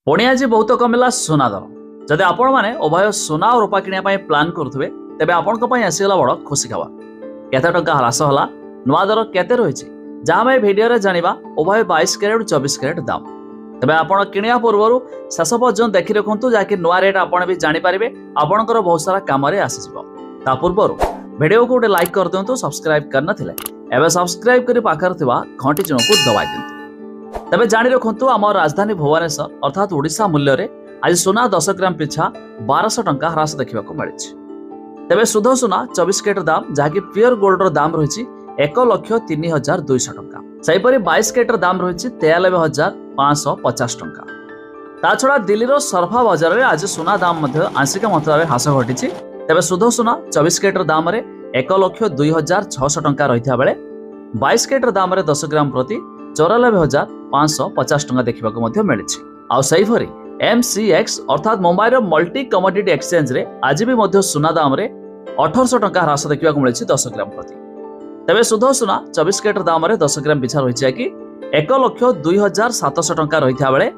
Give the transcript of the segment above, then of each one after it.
पुणी आज बहुत कमिला सुना दर जदि आपण मैंने उभय सुना और रूपा किनिया प्लान करुवे तेबे आपण आसीगला बड़ खुशी खबर केते टंका ह्रास होला नुआ दर केते रही जहाँ आम भिडियो जाना उभय 22 कैरेट 24 कैरेट दाम तेबे आपण किनिया पूर्व शेष पर्यंत देखि रखु जहाँकि नुआ रेट आपण भी जानीपारे आपणकर बहुत सारा कम आसीजा पूर्व भिडियो को गोटे लाइक कर दिंतु सब्सक्राइब करना एवं सब्सक्राइब कर पाखर घंटी चिन्ह को दबाई दिंतु तेबे जानी रखु आम राजधानी भुवनेश्वर अर्थात ओडिशा मूल्य रे आज सुना 10 ग्राम पिछा 1200 टंका ह्रास देखा मिली तेबे शुद्ध सुना 24 कैरेट दाम जहाँकि प्योर गोल्ड दाम रही 1,03,200 टंका सेहीपरि 22 कैरेट दाम रही 93,550 टंका ता छड़ा दिल्ली सरफा बाजार में आज सुना दाम आंशिक मात्रा ह्रास घटी तेबे शुद्ध सुना 24 कैरेट दाम 1,02,600 टंका रही बेले 22 कैरेट दाम 10 ग्राम प्रति 94,550 टंका देखा मिली आईपरी MCX अर्थात मुंबई मल्टी कमोडिटी एक्सचेंज रे आज भी सुना दाम 1800 टंका ह्रास देखा मिली 10 ग्राम प्रति तेबे शुद्ध सुना 24 कैरेट दाम 10 ग्राम पिछा रही कि 1,02,700 टंका रही बेले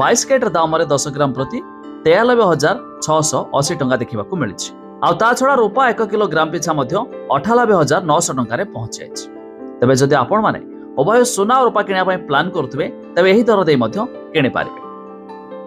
22 कैरेट दाम 10 ग्राम प्रति 93,680 टंका देखा मिली छड़ा रूपा 1 किलोग्राम पिछा 98,900 टंका पहुंच जाए तेबे जदि आपण माने उभय सुना और रूपा किनिया प्लान करुवे तेबे एही दर दे किनि पारिबे।